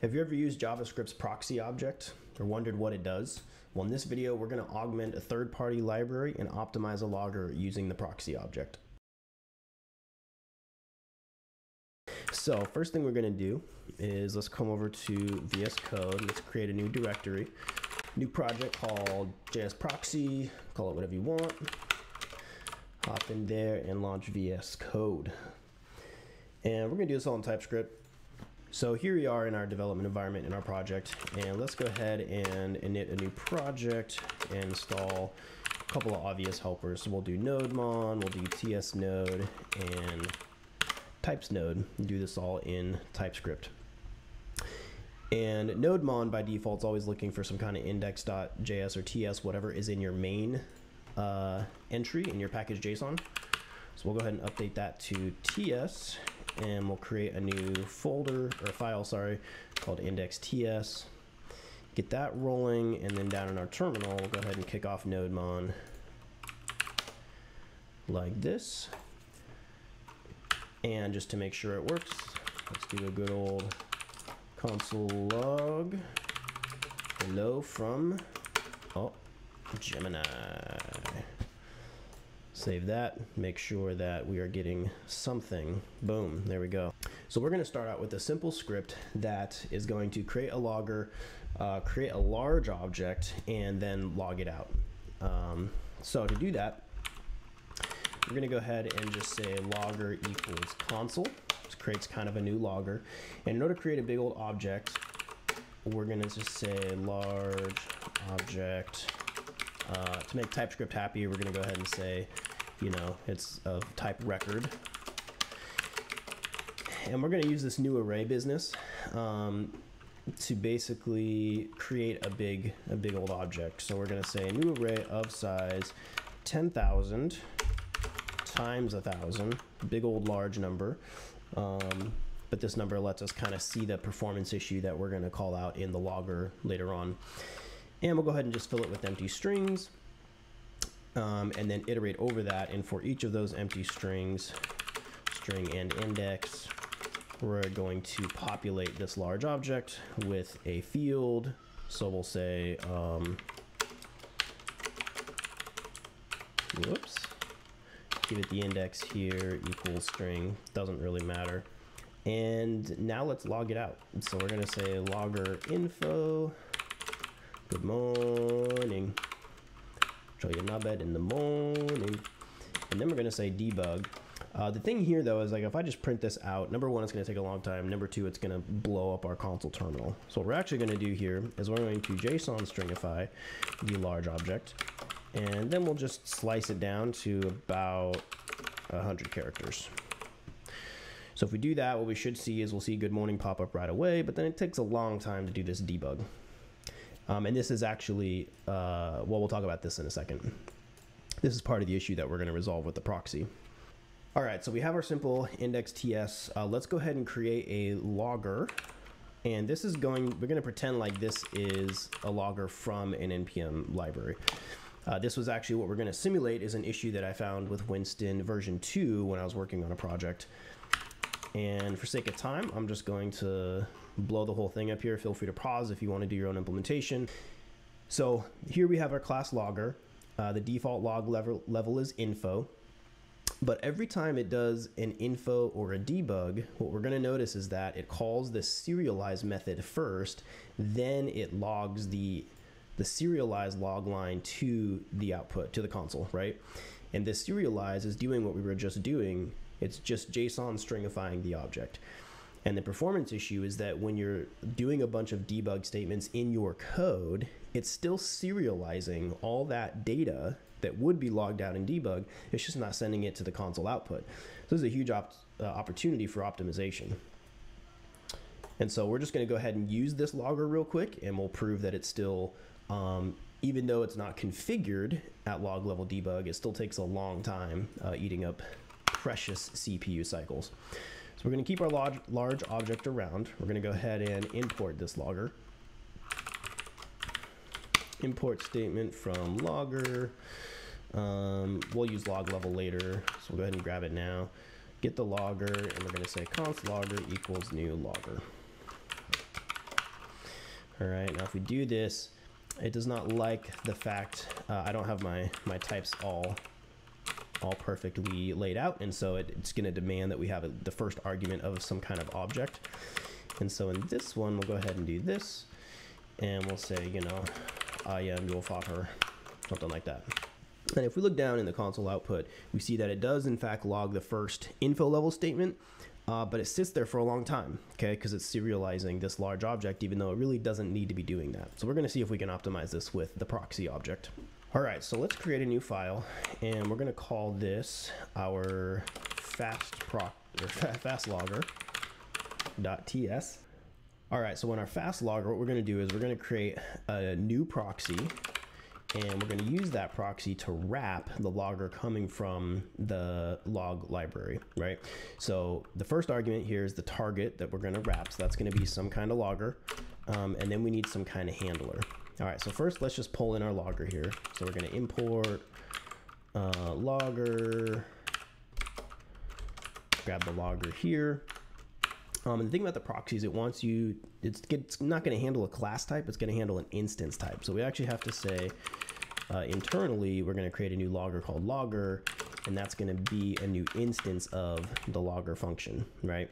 Have you ever used JavaScript's proxy object or wondered what it does? Well, in this video, we're going to augment a third-party library and optimize a logger using the proxy object. So first thing we're going to do is let's come over to VS Code. Let's create a new directory, new project called JS Proxy. Call it whatever you want. Hop in there and launch VS Code. And we're going to do this all in TypeScript. So here we are in our development environment in our project, and let's go ahead and init a new project and install a couple of obvious helpers. So we'll do nodemon, we'll do ts node, and types node. Do this all in TypeScript. And nodemon by default is always looking for some kind of index.js or ts, whatever is in your main entry in your package JSON. So we'll go ahead and update that to ts. And we'll create a new folder or file, sorry, called index.ts. Get that rolling, and then down in our terminal, we'll go ahead and kick off nodemon like this. And just to make sure it works, let's do a good old console log. Hello from Gemini. Save that, make sure that we are getting something. Boom, there we go. So we're gonna start out with a simple script that is going to create a logger, create a large object, and then log it out. So to do that, we're gonna go ahead and just say logger equals console. This creates kind of a new logger. And in order to create a big old object, we're gonna just say large object. To make TypeScript happy, we're going to go ahead and say, you know, it's of type record. And we're going to use this new array business to basically create a big old object. So we're going to say a new array of size 10,000 times 1,000, big old large number. But this number lets us kind of see the performance issue that we're going to call out in the logger later on. And we'll go ahead and just fill it with empty strings, and then iterate over that. And for each of those empty strings, string and index, we're going to populate this large object with a field. So we'll say, whoops, give it the index here equals string, doesn't really matter. And now let's log it out. So we're going to say logger info. Good morning. Show you Nabed in the morning. And then we're going to say debug. The thing here, though, is like if I just print this out, number one, it's going to take a long time. Number two, it's going to blow up our console terminal. So what we're actually going to do here is we're going to JSON stringify the large object. And then we'll just slice it down to about 100 characters. So if we do that, what we should see is we'll see good morning pop up right away, but then it takes a long time to do this debug. And this is actually, well, we'll talk about this in a second. This is part of the issue that we're going to resolve with the proxy. All right, so we have our simple index.ts. Let's go ahead and create a logger. And this is we're going to pretend like this is a logger from an NPM library. This was actually what we're going to simulate is an issue that I found with Winston version 2 when I was working on a project. And for sake of time, I'm just going to blow the whole thing up here. Feel free to pause if you want to do your own implementation. So here we have our class logger. The default log level is info. But every time it does an info or a debug, what we're going to notice is that it calls the serialize method first, then it logs the serialize log line to the output, to the console, right? And this serialize is doing what we were just doing. It's just JSON stringifying the object. And the performance issue is that when you're doing a bunch of debug statements in your code, it's still serializing all that data that would be logged out in debug. It's just not sending it to the console output. So this is a huge opportunity for optimization. And so we're just going to go ahead and use this logger real quick, and we'll prove that it's still, even though it's not configured at log level debug, it still takes a long time eating up precious CPU cycles. So we're going to keep our large object around. We're going to go ahead and import this logger. Import statement from logger. We'll use log level later, so we'll go ahead and grab it now. Get the logger, and we're going to say const logger equals new logger. All right, now if we do this, it does not like the fact I don't have my types all perfectly laid out, and so it's going to demand that we have the first argument of some kind of object. And so in this one, we'll go ahead and do this, and we'll say, you know, I am your father, something like that. And if we look down in the console output, we see that it does in fact log the first info level statement, but it sits there for a long time, okay, because it's serializing this large object, even though it really doesn't need to be doing that. So we're going to see if we can optimize this with the proxy object. All right, so let's create a new file, and we're going to call this our fastlogger.ts. All right, so in our fast logger, what we're going to do is we're going to create a new proxy, and we're going to use that proxy to wrap the logger coming from the log library, right? So the first argument here is the target that we're going to wrap. So that's going to be some kind of logger, and then we need some kind of handler. All right, so first let's just pull in our logger here. So we're going to import logger, grab the logger here. And the thing about the proxy is it's not going to handle a class type, it's going to handle an instance type. So we actually have to say internally, we're going to create a new logger called logger, and that's going to be a new instance of the logger function, right?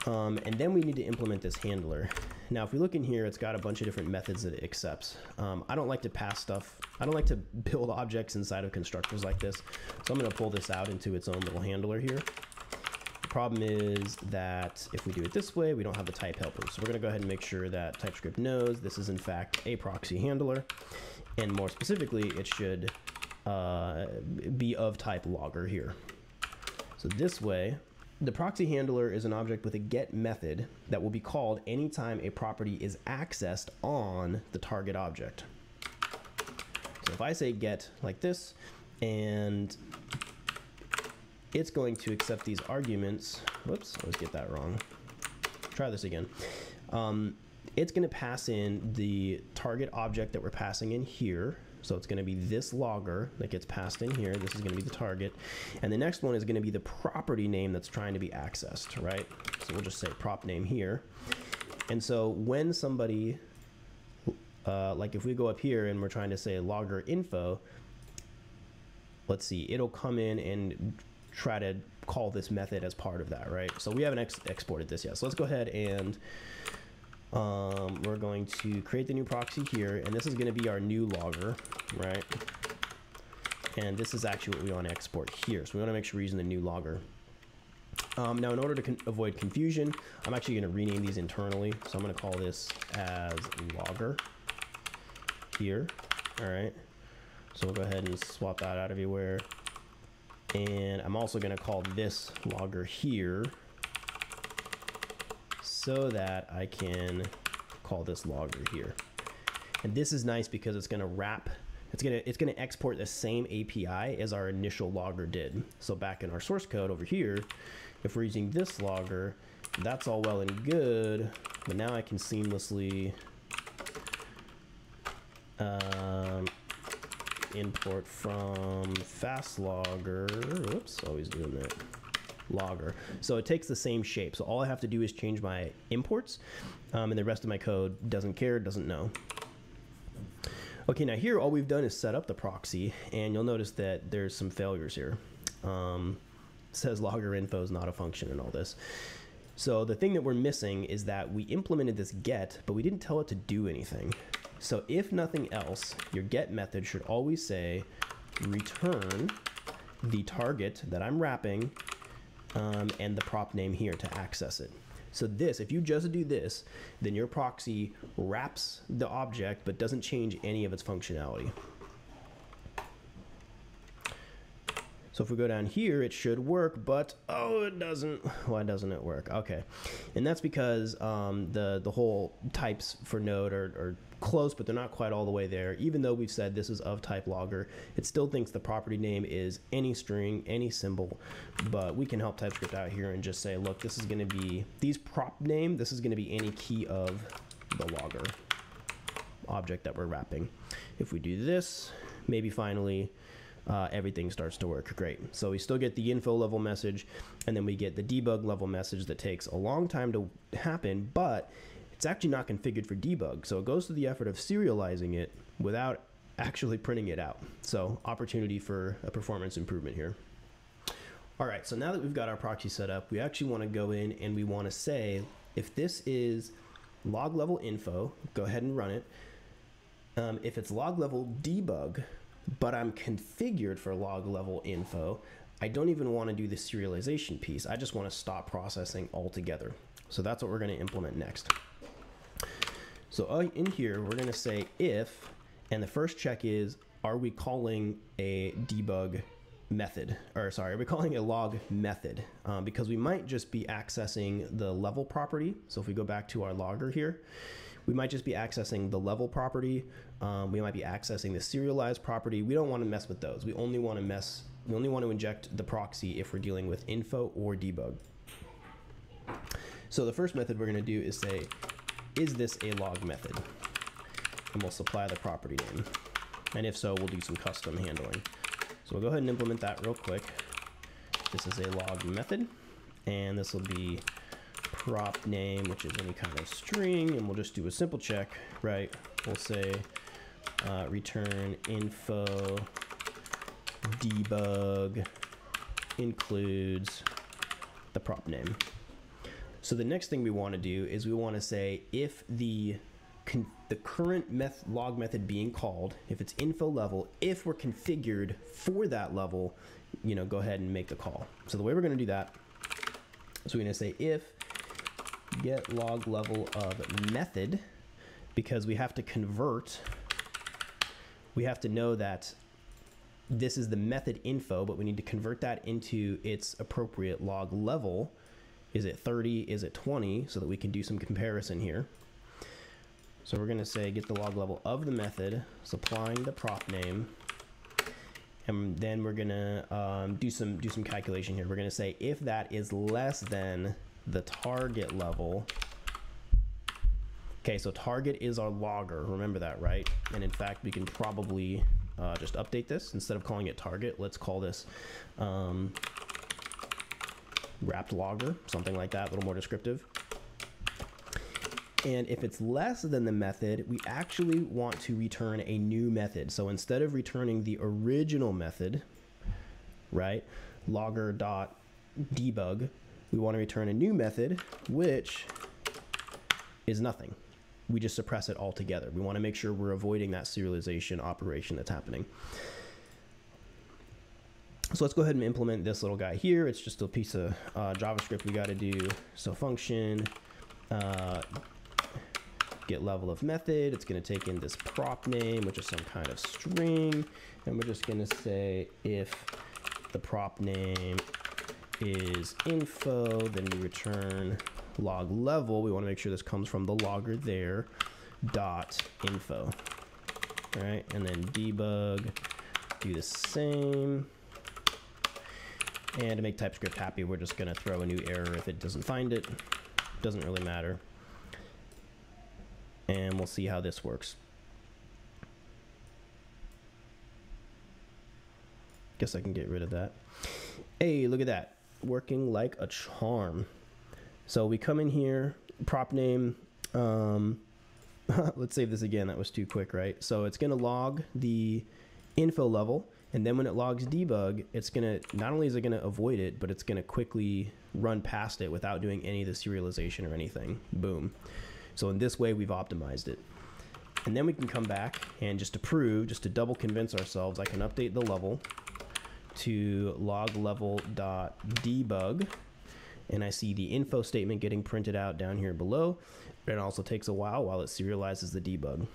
And then we need to implement this handler. Now, if we look in here, it's got a bunch of different methods that it accepts. I don't like to pass stuff. I don't like to build objects inside of constructors like this. So I'm going to pull this out into its own little handler here. The problem is that if we do it this way, we don't have the type helper. So we're going to go ahead and make sure that TypeScript knows this is in fact a proxy handler. And more specifically, it should be of type logger here. So this way, the proxy handler is an object with a get method that will be called anytime a property is accessed on the target object. So if I say get like this, and it's going to accept these arguments. Whoops, I always get that wrong. Try this again. It's going to pass in the target object that we're passing in here. So it's going to be this logger that gets passed in here. This is going to be the target. And the next one is going to be the property name that's trying to be accessed, right? So we'll just say prop name here. And so when somebody, like if we go up here and we're trying to say logger info, let's see, it'll come in and try to call this method as part of that, right? So we haven't exported this yet. So let's go ahead and we're going to create the new proxy here, and this is going to be our new logger, right? And this is actually what we want to export here. So we want to make sure we're using the new logger. Now, in order to avoid confusion, I'm actually going to rename these internally. So I'm going to call this as logger here. All right. So we'll go ahead and swap that out everywhere. And I'm also going to call this logger here, so that I can call this logger here. And this is nice because it's going to wrap, it's going to export the same API as our initial logger did. So back in our source code over here, if we're using this logger, that's all well and good, but now I can seamlessly import from fastlogger, whoops, always doing that, logger. So it takes the same shape. So all I have to do is change my imports, and the rest of my code doesn't care, doesn't know. Okay, now here all we've done is set up the proxy, and you'll notice that there's some failures here. It says logger info is not a function and all this. So the thing that we're missing is that we implemented this get, but we didn't tell it to do anything. So if nothing else, your get method should always say return the target that I'm wrapping and the prop name here to access it. So this, if you just do this, then your proxy wraps the object but doesn't change any of its functionality. So if we go down here, it should work, but oh, it doesn't. Why doesn't it work? Okay, and that's because the whole types for Node are close, but they're not quite all the way there. Even though we've said this is of type logger, it still thinks the property name is any string, any symbol. But we can help TypeScript out here and just say, look, this is going to be these prop name. This is going to be any key of the logger object that we're wrapping. If we do this, maybe finally everything starts to work great. So we still get the info level message, and then we get the debug level message that takes a long time to happen, but it's actually not configured for debug. So it goes to the effort of serializing it without actually printing it out. So opportunity for a performance improvement here. All right, so now that we've got our proxy set up, we actually want to go in and we want to say, if this is log level info, go ahead and run it. If it's log level debug, but I'm configured for log level info, I don't even want to do the serialization piece. I just want to stop processing altogether. So that's what we're going to implement next. So in here, we're going to say if, and the first check is, are we calling a debug method, or sorry, are we calling a log method? Because we might just be accessing the level property. So if we go back to our logger here, we might just be accessing the level property. We might be accessing the serialized property. We don't want to mess with those. We only want to inject the proxy if we're dealing with info or debug. So the first method we're going to do is say, is this a log method? And we'll supply the property name. And if so, we'll do some custom handling. So we'll go ahead and implement that real quick. This is a log method, and this will be prop name, which is any kind of string, and we'll just do a simple check, right? We'll say return info debug includes the prop name. So the next thing we want to do is we want to say if the current log method being called, if it's info level, if we're configured for that level, you know, go ahead and make the call. So the way we're going to do that is we're going to say if get log level of method, because we have to convert, we have to know that this is the method info, but we need to convert that into its appropriate log level. Is it 30? Is it 20? So that we can do some comparison here. So we're going to say get the log level of the method, supplying the prop name, and then we're going to do some calculation here. We're going to say if that is less than the target level. Okay, so target is our logger. Remember that, right? And in fact, we can probably just update this. Instead of calling it target, let's call this wrapped logger, something like that, a little more descriptive. And if it's less than the method, we actually want to return a new method. So instead of returning the original method, right, logger.debug, we want to return a new method, which is nothing. We just suppress it altogether. We want to make sure we're avoiding that serialization operation that's happening. So let's go ahead and implement this little guy here. It's just a piece of JavaScript we got to do. So function get level of method. It's going to take in this prop name, which is some kind of string, and we're just going to say if the prop name is info, then we return log level. We want to make sure this comes from the logger there, dot info. All right, and then debug, do the same. And to make TypeScript happy, we're just going to throw a new error if it doesn't find it. Doesn't really matter. And we'll see how this works. Guess I can get rid of that. Hey, look at that. Working like a charm. So we come in here, prop name. Let's save this again. That was too quick, right? So it's going to log the info level. And then when it logs debug, it's going to, not only is it going to avoid it, but it's going to quickly run past it without doing any of the serialization or anything. Boom. So in this way, we've optimized it. And then we can come back and just to prove, just to double convince ourselves, I can update the level to log level.debug. And I see the info statement getting printed out down here below. It also takes a while it serializes the debug.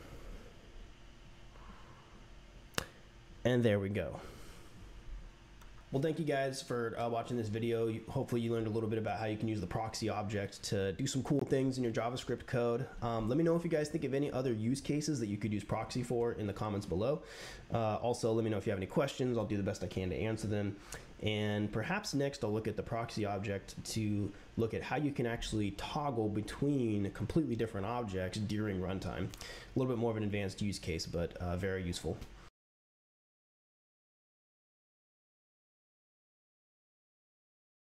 And there we go. Well, thank you guys for watching this video. Hopefully you learned a little bit about how you can use the proxy object to do some cool things in your JavaScript code. Let me know if you guys think of any other use cases that you could use proxy for in the comments below. Also, let me know if you have any questions. I'll do the best I can to answer them. And perhaps next I'll look at the proxy object to look at how you can actually toggle between completely different objects during runtime. A little bit more of an advanced use case, but very useful.